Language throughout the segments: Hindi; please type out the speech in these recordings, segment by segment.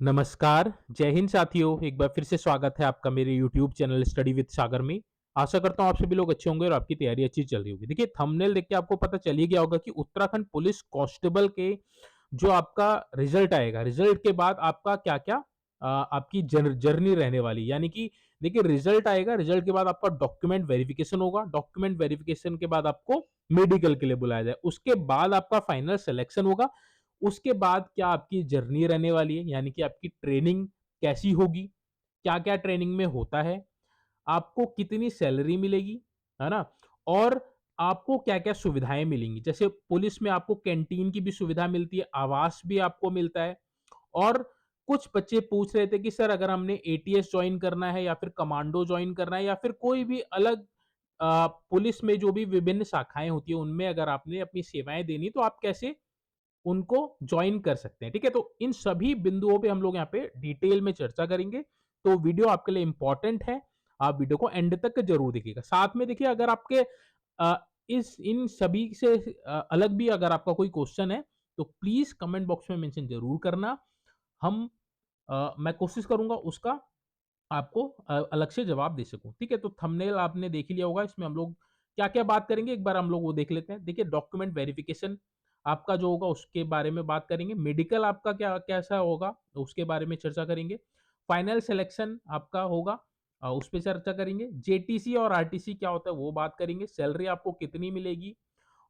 नमस्कार, जय हिंद साथियों। एक बार फिर से स्वागत है आपका मेरे यूट्यूब चैनल स्टडी विद सागर में। आशा करता हूँ आप सभी लोग अच्छे होंगे और आपकी तैयारी अच्छी चल रही होगी। देखिए थंबनेल देख के आपको पता चल ही गया होगा कि उत्तराखंड पुलिस कांस्टेबल के जो आपका रिजल्ट आएगा, रिजल्ट के बाद आपका क्या-क्या आपकी जर्नी रहने वाली। यानी कि देखिए रिजल्ट आएगा, रिजल्ट के बाद आपका डॉक्यूमेंट वेरिफिकेशन होगा, डॉक्यूमेंट वेरिफिकेशन के बाद आपको मेडिकल के लिए बुलाया जाए। उसके बाद आपका फाइनल सिलेक्शन होगा। उसके बाद क्या आपकी जर्नी रहने वाली है, यानी कि आपकी ट्रेनिंग कैसी होगी, क्या-क्या ट्रेनिंग में होता है, आपको कितनी सैलरी मिलेगी, है ना? और आपको क्या-क्या सुविधाएँ मिलेंगी। जैसे पुलिस में आपको कैंटीन की भी सुविधा मिलती है, आवास भी आपको मिलता है। और कुछ बच्चे पूछ रहे थे कि सर अगर हमने एटीएस जॉइन करना है या फिर कमांडो जॉइन करना है या फिर कोई भी अलग पुलिस में जो भी विभिन्न शाखाएँ होती हैं, उनमें अगर आपने अपनी सेवाएँ देनी तो आप कैसे उनको जॉइन कर सकते हैं, ठीक है? तो इन सभी बिंदुओं पे हम लोग यहाँ पे डिटेल में चर्चा करेंगे, तो वीडियो आपके लिए इम्पोर्टेंट है, आप वीडियो को एंड तक ज़रूर देखिएगा। साथ में देखिए अगर आपके अ, इस इन सभी से अलग भी अगर आपका कोई क्वेश्चन है, तो प्लीज़ कमेंट बॉक्स में मेंशन ज़रूर करना। हम मैं कोशिश करूँगा उसका आपको अलग से जवाब दे सकूँ, ठीक है? तो थंबनेल आपने देख ही लिया होगा, इसमें हम लोग क्या-क्या बात करेंगे, एक बार हम लोग वो देख लेते हैं। देखिए डॉक्यूमेंट वेरिफिकेशन आपका जो होगा उसके बारे में बात करेंगे, मेडिकल आपका क्या कैसा होगा, तो उसके बारे में चर्चा करेंगे। फाइनल सिलेक्शन आपका होगा उस पे चर्चा करेंगे। जेटीसी और आरटीसी क्या होता है वो बात करेंगे। सैलरी आपको कितनी मिलेगी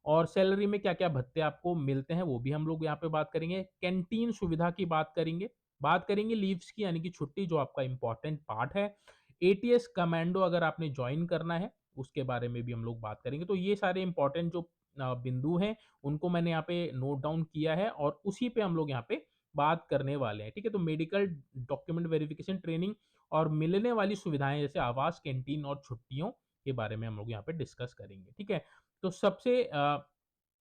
और सैलरी में क्या-क्या भत्ते आपको मिलते हैं, वो भी हम लोग यहाँ पे बात करेंगे। कैंटीन सुविधा की बात करेंगे लीव्स की यानी कि छुट्टी जो आपका इम्पोर्टेंट पार्ट है। एटीएस कमांडो अगर आपने जॉइन करना है, उसके बारे में भी हम लोग बात करेंगे। तो ये सारे इम्पोर्टेंट जो बिंदु हैं, उनको मैंने यहाँ पे नोट डाउन किया है और उसी पे हम लोग यहाँ पे बात करने वाले हैं, ठीक है? तो मेडिकल, डॉक्यूमेंट वेरिफिकेशन, ट्रेनिंग और मिलने वाली सुविधाएँ जैसे आवास, कैंटीन और छुट्टियों के बारे में हम लोग यहाँ पे डिस्कस करेंगे, ठीक है? तो सबसे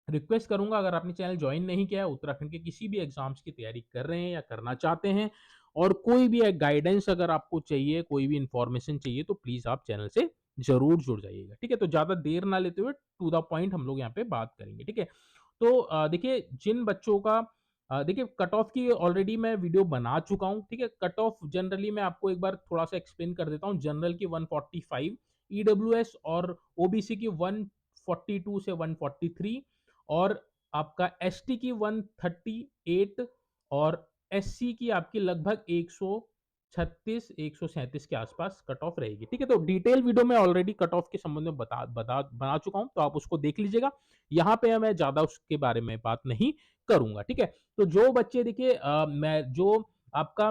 रिक्वेस्ट करूँगा अगर आपने चैनल जॉइन नहीं किया है, उत्तराखंड के किसी भी एग्ज़ाम्स की तैयारी कर रहे हैं या करना चाहते हैं और कोई भी गाइडेंस अगर आपको चाहिए, कोई भी इन्फॉर्मेशन चाहिए तो प्लीज़ आप चैनल से ज़रूर जुड़ जाइएगा, ठीक है? तो ज़्यादा देर ना लेते हुए टू द पॉइंट हम लोग यहाँ पे बात करेंगे, ठीक है? तो देखिए जिन बच्चों का देखिए कट ऑफ की ऑलरेडी मैं वीडियो बना चुका हूँ, ठीक है? कट ऑफ जनरली मैं आपको एक बार थोड़ा-सा एक्सप्लेन कर देता हूँ। जनरल की 145, ईडब्ल्यूएस और ओबीसी की 142 से 143 और आपका एसटी की 138 और एससी की आपकी लगभग 136 137 के आसपास कट ऑफ रहेगी, ठीक है? तो डिटेल वीडियो मैं ऑलरेडी कट ऑफ के संबंध में बना चुका हूँ, तो आप उसको देख लीजिएगा। यहाँ पे मैं ज़्यादा उसके बारे में बात नहीं करूँगा, ठीक है? तो जो बच्चे देखिए मैं जो आपका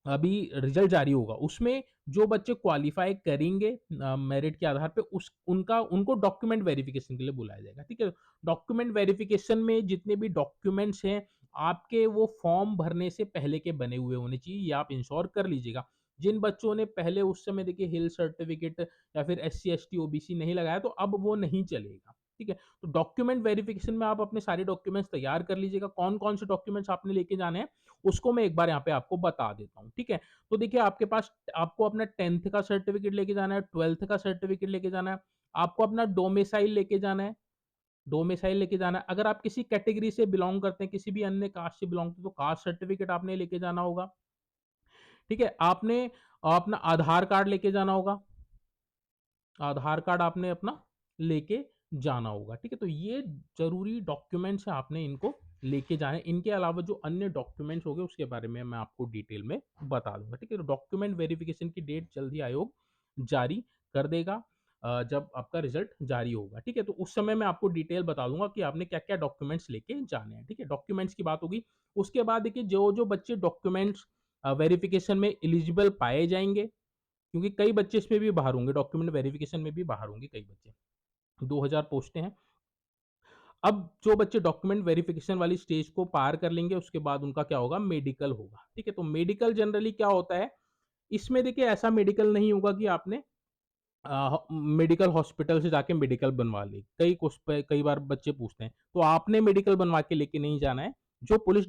अभी रिजल्ट जारी होगा, उसमें जो बच्चे क्वालीफाई करेंगे मेरिट के आधार पे उनको डॉक्यूमेंट वेरिफिकेशन के लिए बुलाया जाएगा, ठीक है? डॉक्यूमेंट वेरिफिकेशन में जितने भी डॉक्यूमेंट्स हैं, आपके वो फॉर्म भरने से पहले के बने हुए होने चाहिए, ये आप इंश्योर कर लीजिएगा। जिन बच्चों ने पहले उस समय देखिए हिल सर्टिफिकेट या फिर एससी, एसटी, ओबीसी नहीं लगाया, तो अब वो नहीं चलेगा, ठीक है? तो डॉक्यूमेंट वेरिफिकेशन में आप अपने सारे डॉक्यूमेंट्स तैयार कर लीजिएगा, कौन-कौन से डॉक्यूमेंट्स आपने लेके जाने हैं, उसको मैं एक बार यहाँ पे आपको बता देता हूँ, ठीक है? तो देखिए आपके पास आपको अपना 10th का सर्टिफिकेट लेके जाना है, 12th का सर्टिफिकेट लेके जाना है, आपको अपना डोमिसाइल लेके जाना है, डोमिसाइल लेके जाना है। अगर आप किसी कैटेगरी से बिलॉन्ग करते हैं, किसी भी अन्य कास्ट से बिलॉन्ग करते हैं, तो कास्ट सर्टिफिकेट आपने लेके जाना होगा, ठीक है? आपने अपना आधार कार्ड लेके जाना होगा, आधार कार्ड आपने अपना लेके जाना होगा, ठीक है? तो ये ज़रूरी डॉक्यूमेंट्स हैं, आपने इनको लेके जाने हैं। इनके अलावा जो अन्य डॉक्यूमेंट्स होंगे उसके बारे में मैं आपको डिटेल में बता दूँगा, ठीक है? तो डॉक्यूमेंट वेरिफिकेशन की डेट जल्द ही आयोग जारी कर देगा जब आपका रिज़ल्ट जारी होगा, ठीक है? तो उस समय मैं आपको डिटेल बता दूँगा कि आपने क्या-क्या डॉक्यूमेंट्स लेके जाने हैं, ठीक है? डॉक्यूमेंट्स की बात होगी। उसके बाद देखिए जो-जो बच्चे डॉक्यूमेंट्स वेरिफिकेशन में एलिजिबल पाए जाएँगे, क्योंकि कई बच्चे इसमें भी बाहर होंगे, डॉक्यूमेंट वेरिफिकेशन में भी बाहर होंगे कई बच्चे। 2000 पोस्टें हैं। अब जो बच्चे डॉक्यूमेंट वेरिफिकेशन वाली स्टेज को पार कर लेंगे, उसके बाद उनका क्या होगा, मेडिकल होगा, ठीक है? तो मेडिकल जनरली क्या होता है, इसमें देखिए ऐसा मेडिकल नहीं होगा कि आपने मेडिकल हॉस्पिटल से जाके मेडिकल बनवा ली। कई बार बच्चे पूछते हैं, तो आपने मेडिकल बनवा के लेके नहीं जाना है। जो पुलिस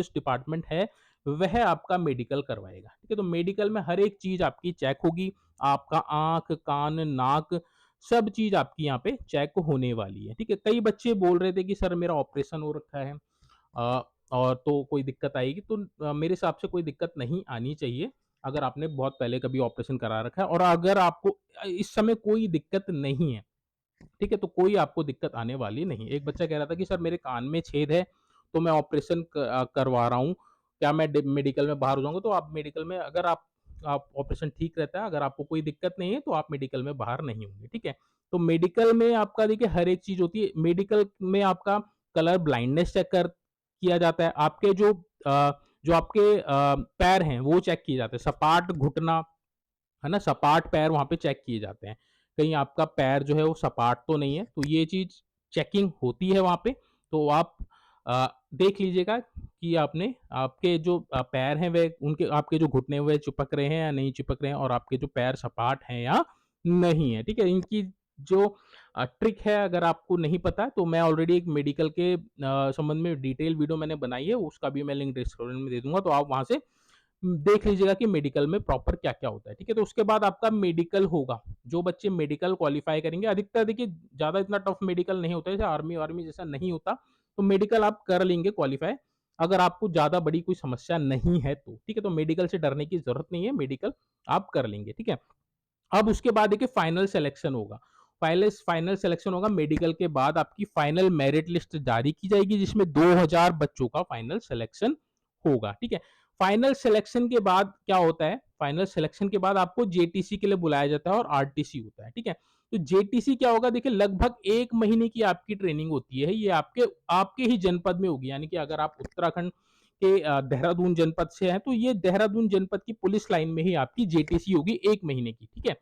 डिपार्टमेंट है, वह आपका मेडिकल करवाएगा, ठीक है? तो मेडिकल में हर एक चीज़ आपकी चेक होगी। आपका आँख, कान, नाक सब चीज़ आपकी यहाँ पे चेक होने वाली है, ठीक है? कई बच्चे बोल रहे थे कि सर मेरा ऑपरेशन हो रखा है। और तो कोई दिक्कत आएगी तो मेरे हिसाब से कोई दिक्कत नहीं आनी चाहिए, अगर आपने बहुत पहले कभी ऑपरेशन करा रखा है और अगर आपको इस समय कोई दिक्कत नहीं है, ठीक है? तो कोई आपको दिक्कत आने वाली नहीं है। एक बच्चा कह रहा था कि सर मेरे कान में छेद है, तो मैं ऑपरेशन करवा रहा हूँ, क्या मैं मेडिकल में बाहर हो जाऊँगा? तो आप मेडिकल में अगर आप ऑपरेशन ठीक रहता है, अगर आपको कोई दिक्कत नहीं है, तो आप मेडिकल में बाहर नहीं होंगे, ठीक है? तो मेडिकल में आपका देखिए हर एक चीज़ होती है। मेडिकल में आपका कलर ब्लाइंडनेस चेक किया जाता है। आपके जो आपके पैर हैं, वो चेक किए जाते हैं। सपाट घुटना, है ना? सपाट पैर वहाँ पे चेक किए जाते हैं। कहीं आपका पैर जो है वो सपाट तो नहीं है, तो ये चीज़ चेकिंग होती है वहाँ पे। तो आप देख लीजिएगा कि आपके जो पैर हैं वे उनके आपके जो घुटने वे चिपक रहे हैं या नहीं चिपक रहे हैं और आपके जो पैर सपाट हैं या नहीं है, ठीक है? इनकी जो ट्रिक है अगर आपको नहीं पता तो मैं ऑलरेडी एक मेडिकल के संबंध में डिटेल वीडियो मैंने बनाई है, उसका भी मैं लिंक डिस्क्रिप्शन में दे दूँगा, तो आप वहाँ से देख लीजिएगा कि मेडिकल में प्रॉपर क्या-क्या होता है, ठीक है? तो उसके बाद आपका मेडिकल होगा। जो बच्चे मेडिकल क्वालीफाई करेंगे, अधिकतर देखिए ज़्यादा इतना टफ मेडिकल नहीं होता है, जैसे आर्मी-वार्मी जैसा नहीं होता, तो मेडिकल आप कर लेंगे क्वालीफाई, अगर आपको ज़्यादा बड़ी कोई समस्या नहीं है तो, ठीक है? तो मेडिकल से डरने की ज़रूरत नहीं है, मेडिकल आप कर लेंगे, ठीक है? अब उसके बाद देखिए फाइनल सिलेक्शन होगा। फाइनल सिलेक्शन होगा, मेडिकल के बाद आपकी फाइनल मेरिट लिस्ट जारी की जाएगी जिसमें 2000 बच्चों का फाइनल सिलेक्शन होगा, ठीक है? फाइनल सिलेक्शन के बाद क्या होता है? फाइनल सिलेक्शन के बाद आपको जेटीसी के लिए बुलाया जाता है और आरटीसी होता है, ठीक है? तो जेटीसी क्या होगा? देखिए लगभग 1 महीने की आपकी ट्रेनिंग होती है। ये आपके आपके ही जनपद में होगी, यानी कि अगर आप उत्तराखंड के देहरादून जनपद से हैं, तो ये देहरादून जनपद की पुलिस लाइन में ही आपकी जेटीसी होगी 1 महीने की, ठीक है?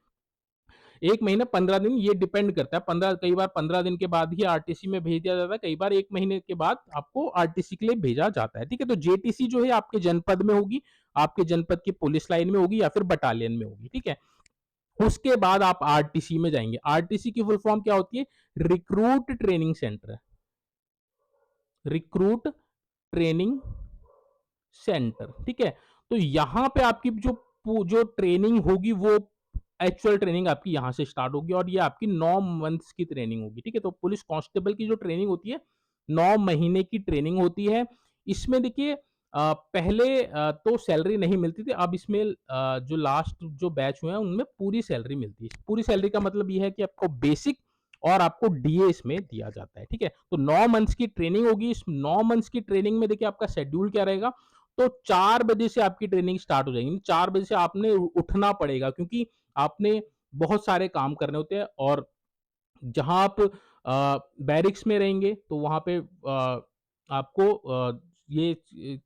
1 महीने 15 दिन ये डिपेंड करता है, 15 कई बार 15 दिन के बाद ही आरटीसी में भेज दिया जाता है, कई बार 1 महीने के बाद आपको आरटीसी के लिए भेजा जाता है, ठीक है? तो जेटीसी जो है आपके जनपद में होगी, आपके जनपद की पुलिस लाइन में होगी या फिर बटालियन में होगी, ठीक है? उसके बाद आप आरटीसी में जाएँगे। आरटीसी की फुल फॉर्म क्या होती है? Recruit training centre, recruit training centre, ठीक है? तो यहाँ पे आपकी जो ट्रेनिंग होगी वो एक्चुअल ट्रेनिंग आपकी यहाँ से स्टार्ट होगी और ये आपकी 9 मंथ्स की ट्रेनिंग होगी, ठीक है? तो पुलिस कांस्टेबल की जो ट्रेनिंग होती है, 9 महीने की ट्रेनिंग होती है। इसमें देखिए पहले तो सैलरी नहीं मिलती थी, अब इसमें जो लास्ट जो बैच हुए हैं, उनमें पूरी सैलरी मिलती है। पूरी सैलरी का मतलब ये है कि आपको बेसिक और आपको डीए इसमें दिया जाता है, ठीक है? तो 9 मंथ्स की ट्रेनिंग होगी, इस 9 मंथ्स की ट्रेनिंग में देखिए आपका शेड्यूल क्या रहेगा, तो 4 बजे से आपकी ट्रेनिंग स्टार्ट हो जाएगी। 4 बजे से आपने उठना पड़ेगा क्योंकि आपने बहुत सारे काम करने होते हैं और जहाँ आप बैरिक्स में रहेंगे तो वहाँ पे आपको ये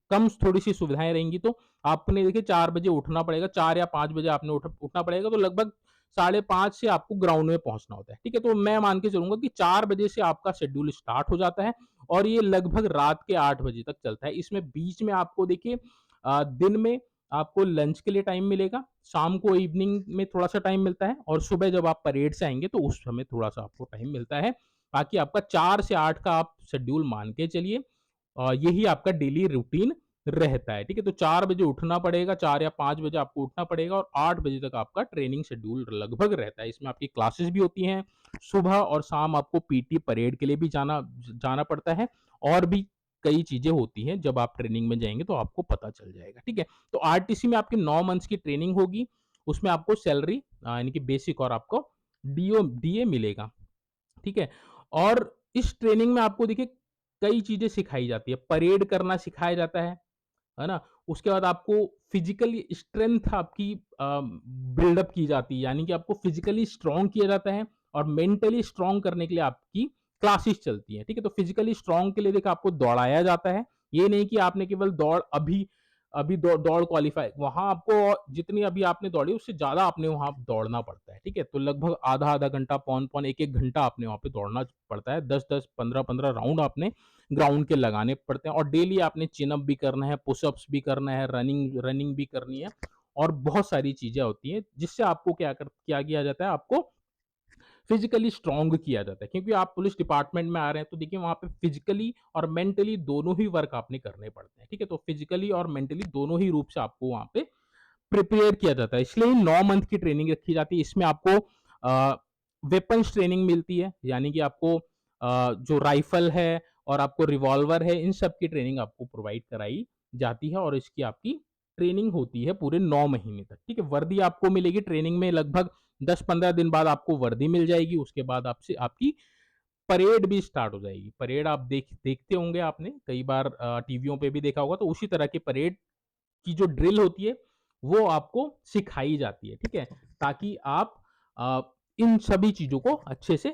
कम थोड़ी-सी सुविधाएँ रहेंगी तो आपने देखिए 4 बजे उठना पड़ेगा, 4 या 5 बजे आपने उठना पड़ेगा तो लगभग साढ़े 5 से आपको ग्राउंड में पहुँचना होता है, ठीक है? तो मैं मान के चलूँगा कि 4 बजे से आपका शेड्यूल स्टार्ट हो जाता है और ये लगभग रात के 8 बजे तक चलता है। इसमें बीच में आपको देखिए दिन में आपको लंच के लिए टाइम मिलेगा, शाम को इवनिंग में थोड़ा-सा टाइम मिलता है और सुबह जब आप परेड से आएँगे तो उस समय थोड़ा-सा आपको टाइम मिलता है। बाकी आपका 4 से 8 का आप शेड्यूल मान के चलिए यही आपका डेली रूटीन रहता है, ठीक है? तो 4 बजे उठना पड़ेगा, 4 या 5 बजे आपको उठना पड़ेगा और 8 बजे तक आपका ट्रेनिंग शेड्यूल लगभग रहता है। इसमें आपकी क्लासेस भी होती हैं, सुबह और शाम आपको पीटी परेड के लिए भी जाना पड़ता है और भी कई चीज़ें होती हैं, जब आप ट्रेनिंग में जाएँगे तो आपको पता चल जाएगा, ठीक है? तो आरटीसी में आपकी 9 मंथ्स की ट्रेनिंग होगी, उसमें आपको सैलरी यानी कि बेसिक और आपको डीए मिलेगा, ठीक है? और इस ट्रेनिंग में आपको देखिए कई चीज़ें सिखाई जाती है, परेड करना सिखाया जाता है ना? उसके बाद आपको फिज़िकली स्ट्रेंथ आपकी बिल्डअप की जाती है, यानी कि आपको फिज़िकली स्ट्रॉन्ग किया जाता है और मेंटली स्ट्रॉन्ग करने के लिए आपकी क्लासेस चलती हैं, ठीक है? तो फिज़िकली स्ट्रॉन्ग के लिए देखिए आपको दौड़ाया जाता है, ये नहीं कि आपने केवल दौड़ अभी अभी दौड़ क्वालीफाई वहाँ आपको जितनी अभी आपने दौड़ी उससे ज़्यादा आपने वहाँ दौड़ना पड़ता है, ठीक है? तो लगभग आधा-आधा घंटा, पौन-पौन, 1-1 घंटा आपने वहाँ पे दौड़ना पड़ता है, 10-10, 15-15 राउंड आपने ग्राउंड के लगाने पड़ते हैं और डेली आपने चिन अप भी करना है, पुशअप्स भी करना है, रनिंग रनिंग भी करनी है और बहुत सारी चीज़ें होती हैं, जिससे आपको क्या किया जाता है, आपको फिज़िकली स्ट्रॉन्ग किया जाता है क्योंकि आप पुलिस डिपार्टमेंट में आ रहे हैं, तो देखिए वहाँ पे फिज़िकली और मेंटली दोनों ही वर्क आपने करने पड़ते हैं, ठीक है? तो फिज़िकली और मेंटली दोनों ही रूप से आपको वहाँ पे प्रिपेयर किया जाता है, इसलिए 9 मंथ की ट्रेनिंग रखी जाती है। इसमें आपको वेपन्स ट्रेनिंग मिलती है, यानी कि आपको जो राइफल है और आपको रिवॉल्वर है, इन सब की ट्रेनिंग आपको प्रोवाइड कराई जाती है और इसकी आपकी ट्रेनिंग होती है पूरे 9 महीने तक, ठीक है? वर्दी आपको मिलेगी ट्रेनिंग में लगभग 10-15 दिन बाद आपको वर्दी मिल जाएगी, उसके बाद आपसे आपकी परेड भी स्टार्ट हो जाएगी। परेड आप देखते होंगे आपने कई बार टीवीओं पे भी देखा होगा, तो उसी तरह की परेड की जो ड्रिल होती है, वो आपको सिखाई जाती है, ठीक है? ताकि आप अ, इन सभी चीज़ों को अच्छे से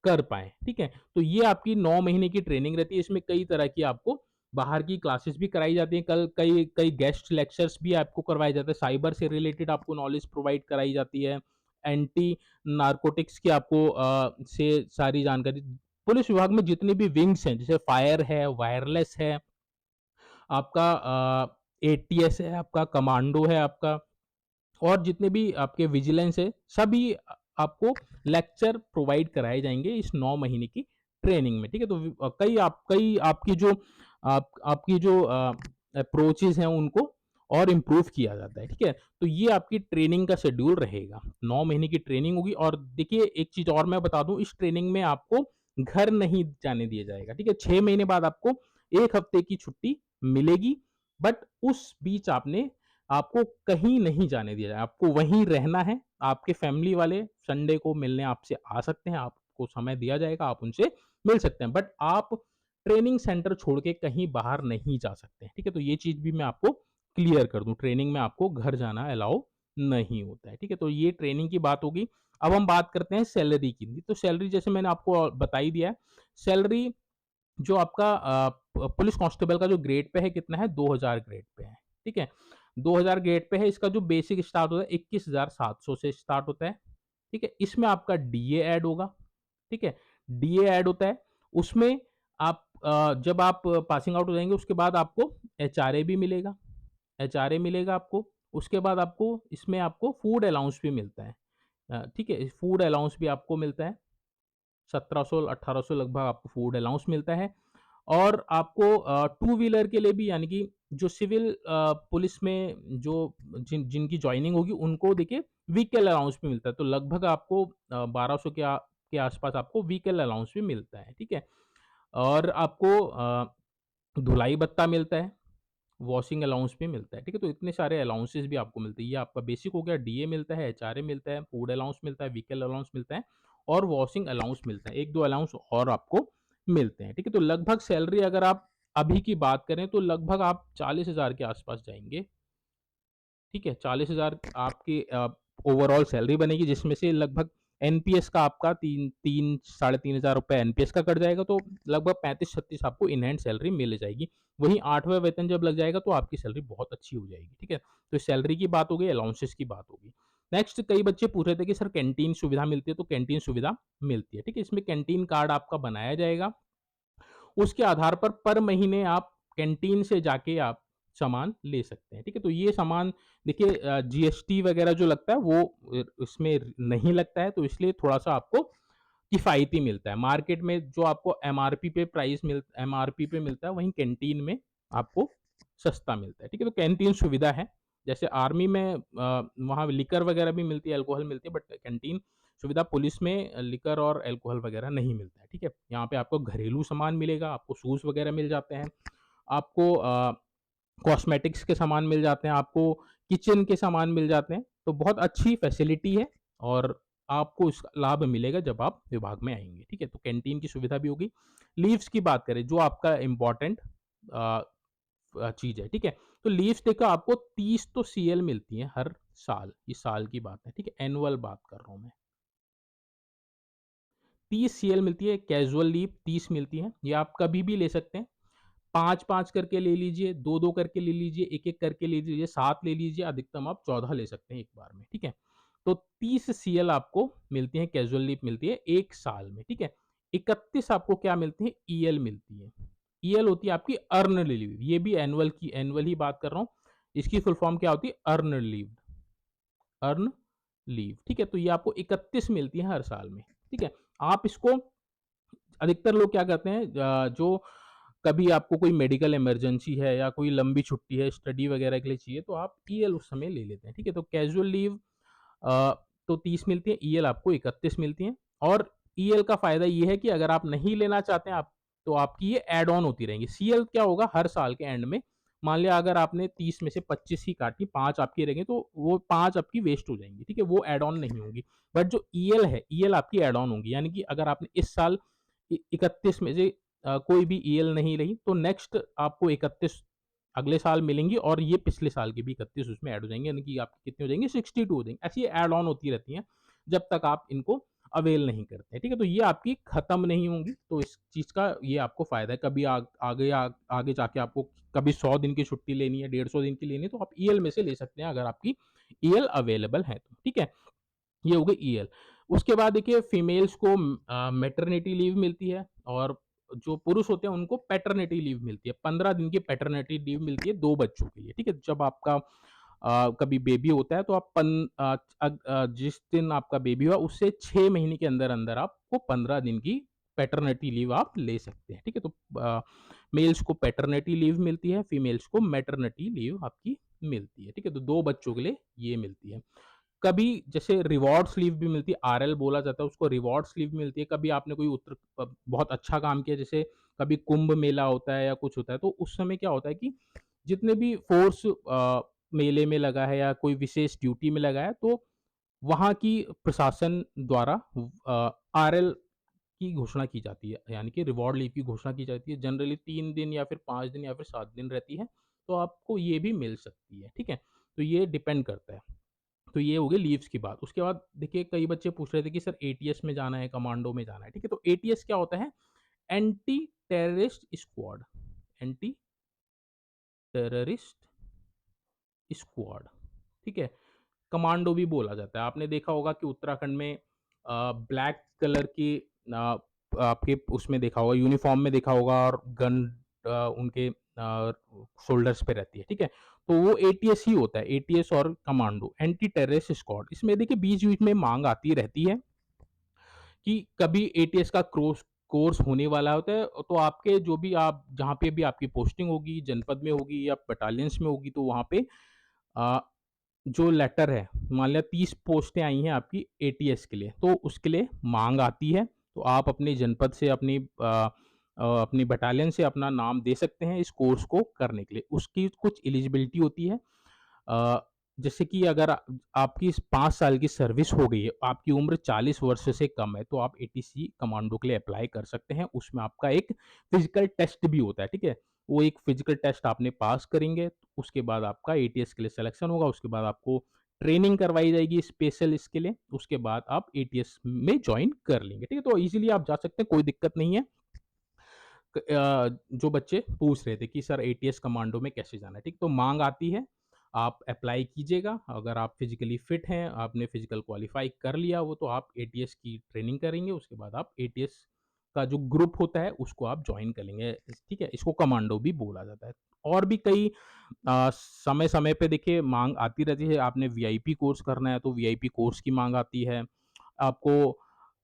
कर पाएँ, ठीक है? तो ये आपकी 9 महीने की ट्रेनिंग रहती है, इसमें कई तरह की आपको बाहर की क्लासेस भी कराई जाती हैं, कल कई कई गेस्ट लेक्चर्स भी आपको करवाए जाते हैं, साइबर से रिलेटेड आपको नॉलेज प्रोवाइड कराई जाती है, एंटी नारकोटिक्स की आपको से सारी जानकारी पुलिस विभाग में जितने भी विंग्स हैं, जैसे फायर है, वायरलेस है, आपका एटीएस है, आपका कमांडो है आपका और जितने भी आपके विजिलेंस है, सभी आपको लेक्चर प्रोवाइड कराए जाएँगे इस 9 महीने की ट्रेनिंग में, ठीक है? तो कई आपकी जो आपकी जो अप्रोचेज़ हैं उनको और इम्प्रूव किया जाता है, ठीक है? तो ये आपकी ट्रेनिंग का शेड्यूल रहेगा। 9 महीने की ट्रेनिंग होगी और देखिए एक चीज़ और मैं बता दूँ, इस ट्रेनिंग में आपको घर नहीं जाने दिया जाएगा, ठीक है? 6 महीने बाद आपको 1 हफ्ते की छुट्टी मिलेगी, बट उस बीच आपको कहीं नहीं जाने दिया जाए, आपको वहीं रहना है, आपके फैमिली वाले संडे को मिलने आपसे आ सकते हैं, आपको समय दिया जाएगा, आप उनसे मिल सकते हैं, बट आप ट्रेनिंग सेंटर छोड़ के कहीं बाहर नहीं जा सकते, ठीक है? तो ये चीज़ भी मैं आपको क्लियर कर दूँ, ट्रेनिंग में आपको घर जाना अलाउ नहीं होता है, ठीक है? तो ये ट्रेनिंग की बात होगी। अब हम बात करते हैं सैलरी की, तो सैलरी जैसे मैंने आपको बता ही दिया है, सैलरी जो आपका पुलिस कांस्टेबल का जो ग्रेड पे है कितना है 2000 ग्रेड पे है, ठीक है? 2000 ग्रेड पे है, इसका जो बेसिक स्टार्ट होता है 21,700 से स्टार्ट होता है, ठीक है? इसमें आपका डीए ऐड होगा, ठीक है? डीए ऐड होता है, उसमें आप जब आप पासिंग आउट हो जाएँगे उसके बाद आपको एचआरए भी मिलेगा, एचआरए मिलेगा आपको, उसके बाद आपको इसमें आपको फूड अलाउंस भी मिलता है, ठीक है? फूड अलाउंस भी आपको मिलता है, 1700-1800 लगभग आपको फूड अलाउंस मिलता है और आपको टू व्हीलर के लिए भी यानी कि जो सिविल पुलिस में जो जिनकी जॉइनिंग होगी उनको देखिए व्हीकल अलाउंस भी मिलता है। तो लगभग आपको 1200 के आसपास आपको व्हीकल अलाउंस भी मिलता है, ठीक है? और आपको धुलाई भत्ता मिलता है, वॉशिंग अलाउंस भी मिलता है, ठीक है? तो इतने सारे अलाउंसेस भी आपको मिलते हैं। ये आपका बेसिक हो गया, डीए मिलता है, एचआरए मिलता है, फूड अलाउंस मिलता है, व्हीकल अलाउंस मिलता है और वॉशिंग अलाउंस मिलता है। 1-2 अलाउंस और आपको मिलते हैं, ठीक है? तो लगभग सैलरी अगर आप अभी की बात करें तो लगभग आप 40,000 के आस-पास जाएँगे, ठीक है? 40,000 आपकी ओवरऑल सैलरी बनेगी जिसमें से लगभग एनपीएस का आपका 3 साढ़े 3 हज़ार रुपए एनपीएस का कट जाएगा तो लगभग 35-36 आपको इन हैंड सैलरी मिल जाएगी। वहीं 8वाँ वेतन जब लग जाएगा तो आपकी सैलरी बहुत अच्छी हो जाएगी, ठीक है? तो सैलरी की बात हो गई, अलाउंसेस की बात होगी। नेक्स्ट कई बच्चे पूछ रहे थे कि सर कैंटीन सुविधा मिलती है, तो कैंटीन सुविधा मिलती है, ठीक है? इसमें कैंटीन कार्ड आपका बनाया जाएगा, उसके आधार पर महीने आप कैंटीन से जाके आप सामान ले सकते हैं, ठीक है? तो ये सामान देखिए जीएसटी वगैरह जो लगता है वो इसमें नहीं लगता है, तो इसलिए थोड़ा-सा आपको किफ़ायती मिलता है। मार्केट में जो आपको एमआरपी पे मिलता है, वहीं कैंटीन में आपको सस्ता मिलता है, ठीक है? तो कैंटीन सुविधा है। जैसे आर्मी में वहाँ लिकर वगैरह भी मिलती है, अल्कोहल मिलती है, बट कैंटीन सुविधा पुलिस में लिकर और अल्कोहल वगैरह नहीं मिलता है, ठीक है? यहाँ पे आपको घरेलू सामान मिलेगा, आपको शूज़ वगैरह मिल जाते हैं, आपको कॉस्मेटिक्स के सामान मिल जाते हैं, आपको किचन के सामान मिल जाते हैं, तो बहुत अच्छी फैसिलिटी है और आपको इसका लाभ मिलेगा जब आप विभाग में आएँगे, ठीक है? तो कैंटीन की सुविधा भी होगी। लीव्स की बात करें जो आपका इम्पोर्टेंट अ चीज़ है, ठीक है? तो लीव्स देखो आपको 30 तो सीएल मिलती हैं हर साल, ये साल की बात है, ठीक है? एनुअल बात कर रहा हूँ मैं। 30 सीएल मिलती है, कैज़ुअल लीव 30 मिलती है, ये आप कभी भी ले सकते हैं। 5-5 करके ले लीजिए, 2-2 करके ले लीजिए, 1-1 करके ले लीजिए, 7 ले लीजिए, अधिकतम आप 14 ले सकते हैं एक बार में, ठीक है? तो 30 सीएल आपको मिलती है, कैज़ुअल लीव मिलती है 1 साल में, ठीक है? 31 आपको क्या मिलती है? ईएल मिलती है। ईएल होती है आपकी अर्न्ड लीव, ये भी एनुअल ही बात कर रहा हूँ। इसकी फुल फॉर्म क्या होती है? अर्न लीव, ठीक है? तो ये आपको 31 मिलती है हर साल में, ठीक है? आप इसको अधिकतर लोग क्या करते हैं जो कभी आपको कोई मेडिकल इमरजेंसी है या कोई लंबी छुट्टी है, स्टडी वगैरह के लिए चाहिए तो आप ईएल उस समय ले लेते हैं, ठीक है? तो कैज़ुअल लीव अ, तो 30 मिलती है, ईएल आपको 31 मिलती है और ईएल का फ़ायदा ये है कि अगर आप नहीं लेना चाहते हैं, आप तो आपकी ये ऐड ऑन होती रहेंगी। सीएल क्या होगा, हर साल के एंड में मान लिया अगर आपने 30 में से 25 ही काटी, 5 आपकी रहेंगी, तो वो 5 आपकी वेस्ट हो जाएँगी, ठीक है? वो ऐड ऑन नहीं होंगी। बट जो ईएल है, ईएल आपकी ऐड ऑन होंगी, यानी कि अगर आपने इस साल 31 में से कोई भी ईएल नहीं रही, तो नेक्स्ट आपको 31 अगले साल मिलेंगी, और ये पिछले साल की भी 31 उसमें ऐड हो जाएँगे, यानी कि आपकी कितनी हो जाएँगी, 62 हो जाएँगी। ऐसी ऐड ऑन होती रहती हैं, जब तक आप इनको अवेल नहीं करते हैं, ठीक है? तो ये आपकी खत्म नहीं होंगी, तो इस चीज़ का ये आपको फ़ायदा है। कभी आगे जाके आपको कभी 100 दिन की छुट्टी लेनी है, 150 दिन की लेनी है, तो आप ईएल में से ले सकते हैं, अगर आपकी ईएल अवेलेबल है तो, ठीक है? ये हो गई ईएल। उसके बाद देखिए फीमेल्स को मैटरनिटी लीव मिलती है, और जो पुरुष होते हैं उनको पैटर्निटी लीव मिलती है। 15 दिन की पैटर्निटी लीव मिलती है 2 बच्चों के लिए, ठीक है? जब आपका कभी बेबी होता है, तो आप जिस दिन आपका बेबी हुआ उससे 6 महीने के अंदर-अंदर आपको 15 दिन की पैटर्निटी लीव आप ले सकते हैं, ठीक है? तो मेल्स को पैटर्निटी लीव मिलती है, फीमेल्स को मैटरनिटी लीव आपकी मिलती है, ठीक है? तो 2 बच्चों के लिए ये मिलती है। कभी जैसे रिवॉर्ड स्लीव भी मिलती है, आरएल बोला जाता है उसको, रिवॉर्ड स्लीव मिलती है। कभी आपने कोई बहुत अच्छा काम किया, जैसे कभी कुंभ मेला होता है या कुछ होता है, तो उस समय क्या होता है कि जितने भी फोर्स मेले में लगा है या कोई विशेष ड्यूटी में लगा है, तो वहाँ की प्रशासन द्वारा आरएल की घोषणा की जाती है, यानी कि रिवॉर्ड लीव की घोषणा की जाती है। जनरली 3 दिन या फिर 5 दिन या फिर 7 दिन रहती है, तो आपको ये भी मिल सकती है, ठीक है? तो ये डिपेंड करता है। तो ये हो गई लीव्स की बात। उसके बाद देखिए कई बच्चे पूछ रहे थे कि सर एटीएस में जाना है, कमांडो में जाना है, ठीक है? तो एटीएस क्या होता है? Anti terrorist squad, anti terrorist squad, ठीक है? कमांडो भी बोला जाता है। आपने देखा होगा कि उत्तराखंड में ब्लैक कलर की आपके उसमें देखा होगा, यूनिफ़ॉर्म में देखा होगा, और गन उनके शोल्डर्स पे रहती है, ठीक है? तो वो एटीएस ही होता है, एटीएस और कमांडो, एंटी टेररिस्ट स्क्वाड। इसमें देखिए बीच-बीच में माँग आती रहती है कि कभी एटीएस का कोर्स होने वाला होता है, तो आपके जो भी आप जहाँ पे भी आपकी पोस्टिंग होगी, जनपद में होगी या बटालियंस में होगी, तो वहाँ पे अ, जो लेटर है, मान लिया 30 पोस्टें आई हैं आपकी एटीएस के लिए, तो उसके लिए माँग आती है, तो आप अपने जनपद से अपनी बटालियन से अपना नाम दे सकते हैं इस कोर्स को करने के लिए। उसकी कुछ एलिजिबिलिटी होती है। अ, जैसे कि अगर आपकी 5 साल की सर्विस हो गई है, आपकी उम्र 40 वर्ष से कम है, तो आप एटीसी कमांडो के लिए अप्लाई कर सकते हैं। उसमें आपका एक फिज़िकल टेस्ट भी होता है, ठीक है? वो एक फिज़िकल टेस्ट आपने पास करेंगे, उसके बाद आपका एटीएस के लिए सिलेक्शन होगा, उसके बाद आपको ट्रेनिंग करवाई जाएगी स्पेशल इसके लिए, उसके बाद आप एटीएस में जॉइन कर लेंगे, ठीक है? तो ईज़िली आप जा सकते हैं, कोई दिक्कत नहीं है। जो बच्चे पूछ रहे थे कि सर एटीएस कमांडो में कैसे जाना है, ठीक? तो माँग आती है, आप अप्लाई कीजिएगा, अगर आप फिज़िकली फिट हैं, आपने फिज़िकल क्वालीफाई कर लिया वो, तो आप एटीएस की ट्रेनिंग करेंगे, उसके बाद आप एटीएस का जो ग्रुप होता है, उसको आप जॉइन कर लेंगे, ठीक है? इसको कमांडो भी बोला जाता है। और भी कई समय-समय पे देखिए माँग आती रहती है, आपने वीआईपी कोर्स करना है, तो वीआईपी कोर्स की माँग आती है। आपको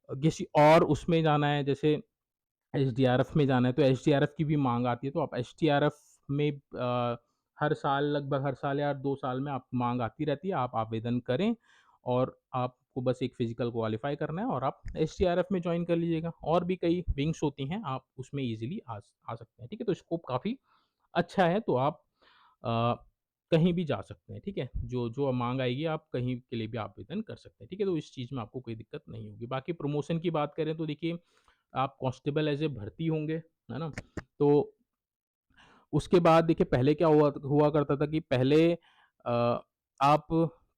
किसी और उसमें जाना है, जैसे एसडीआरएफ में जाना है, तो एसडीआरएफ की भी माँग आती है, तो आप एसडीआरएफ में हर साल, लगभग हर साल या 2 साल में आप माँग आती रहती है, आप आवेदन करें, और आपको बस एक फिज़िकल क्वालीफाई करना है, और आप एसडीआरएफ में जॉइन कर लीजिएगा। और भी कई विंग्स होती हैं, आप उसमें ईज़िली आ सकते हैं, ठीक है? तो स्कोप काफ़ी अच्छा है, तो आप अ, कहीं भी जा सकते हैं, ठीक है? जो माँग आएगी, आप कहीं के लिए भी आवेदन कर सकते हैं, ठीक है? तो इस चीज़ में आपको कोई दिक्कत नहीं होगी। बाकी प्रमोशन की बात करें, तो देखिए आप कांस्टेबल एज़ ए भर्ती होंगे, है ना? तो उसके बाद देखिए पहले क्या हुआ हुआ करता था कि पहले आप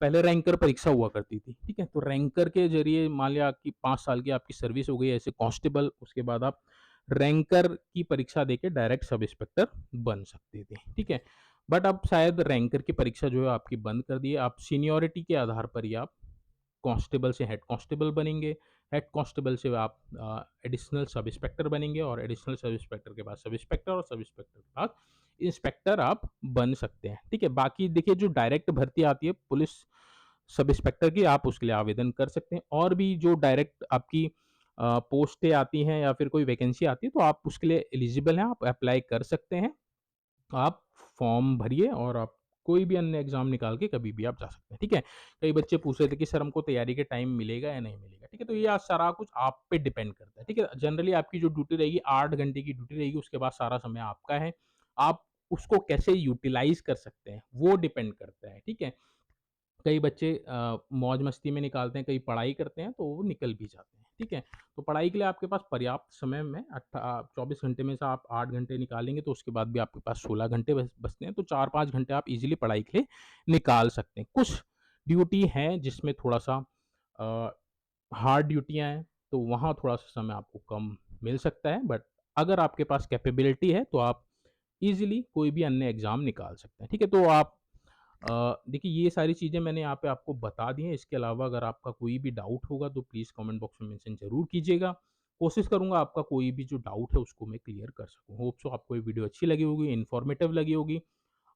पहले रैंकर परीक्षा हुआ करती थी, ठीक है? तो रैंकर के ज़रिए मान लिया आपकी 5 साल की आपकी सर्विस हो गई एज़ ए कांस्टेबल, उसके बाद आप रैंकर की परीक्षा देके डायरेक्ट सब इंस्पेक्टर बन सकते थे, ठीक है? बट अब शायद रैंकर की परीक्षा जो है आपकी बंद कर दी है, आप सीनियॉरिटी के आधार पर ही आप कांस्टेबल से हेड कांस्टेबल बनेंगे, हेड कांस्टेबल से आप एडिशनल सब इंस्पेक्टर बनेंगे, और एडिशनल सब इंस्पेक्टर के बाद सब इंस्पेक्टर, और सब इंस्पेक्टर के बाद इंस्पेक्टर आप बन सकते हैं, ठीक है? बाकी देखिए जो डायरेक्ट भर्ती आती है पुलिस सब इंस्पेक्टर की, आप उसके लिए आवेदन कर सकते हैं, और भी जो डायरेक्ट आपकी पोस्टें आती हैं या फिर कोई वैकेंसी आती है, तो आप उसके लिए एलिजिबल हैं, आप अप्लाई कर सकते हैं। आप फॉर्म भरिए और आप कोई भी अन्य एग्ज़ाम निकाल के कभी भी आप जा सकते हैं, ठीक है? कई बच्चे पूछ रहे थे कि सर हमको तैयारी के टाइम मिलेगा या नहीं मिलेगा, ठीक है? तो ये सारा कुछ आप पे डिपेंड करता है, ठीक है? जनरली आपकी जो ड्यूटी रहेगी 8 घंटे की ड्यूटी रहेगी, उसके बाद सारा समय आपका है। आप उसको कैसे यूटिलाइज़ कर सकते हैं, वो डिपेंड करता है, ठीक है? कई बच्चे मौज-मस्ती में निकालते हैं, कई पढ़ाई करते हैं, तो वो निकल भी जाते हैं, ठीक है? तो पढ़ाई के लिए आपके पास पर्याप्त समय में 24 घंटे में से आप 8 घंटे निकालेंगे, तो उसके बाद भी आपके पास 16 घंटे बचते हैं, तो 4-5 घंटे आप ईज़िली पढ़ाई के लिए निकाल सकते हैं। कुछ ड्यूटी हैं जिसमें थोड़ा-सा अ, हार्ड ड्यूटियाँ हैं, तो वहाँ थोड़ा-सा समय आपको कम मिल सकता है, बट अगर आपके पास कैपेबिलिटी है, तो आप ईज़िली कोई भी अन्य एग्ज़ाम निकाल सकते हैं, ठीक है? तो आप देखिए ये सारी चीज़ें मैंने यहाँ पे आपको बता दी हैं, इसके अलावा अगर आपका कोई भी डाउट होगा तो प्लीज़ कमेंट बॉक्स में मेंशन ज़रूर कीजिएगा। कोशिश करूँगा आपका कोई भी जो डाउट है उसको मैं क्लियर कर सकूँ। होप सो आपको ये वीडियो अच्छी लगी होगी, इन्फॉर्मेटिव लगी होगी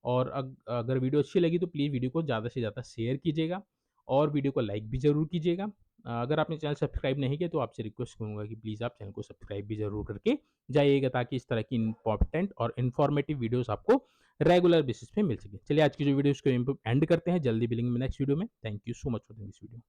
और अगर वीडियो अच्छी लगी तो प्लीज़ वीडियो को ज़्यादा से ज़्यादा शेयर कीजिएगा और वीडियो को लाइक भी ज़रूर कीजिएगा। अगर आपने चैनल सब्सक्राइब नहीं किया तो आपसे रिक्वेस्ट करूँगा कि प्लीज़ आप चैनल को सब्सक्राइब भी ज़रूर करके जाइएगा ताकि इस तरह की इम्पोर्टेंट और इन्फॉर्मेटिव वीडियोज़ आपको रेगुलर बेसिस पे मिल सके। चलिए आज की जो वीडियो इसको एंड करते हैं, जल्दी मिलेंगे नेक्स्ट वीडियो में। Thank you so much for this video.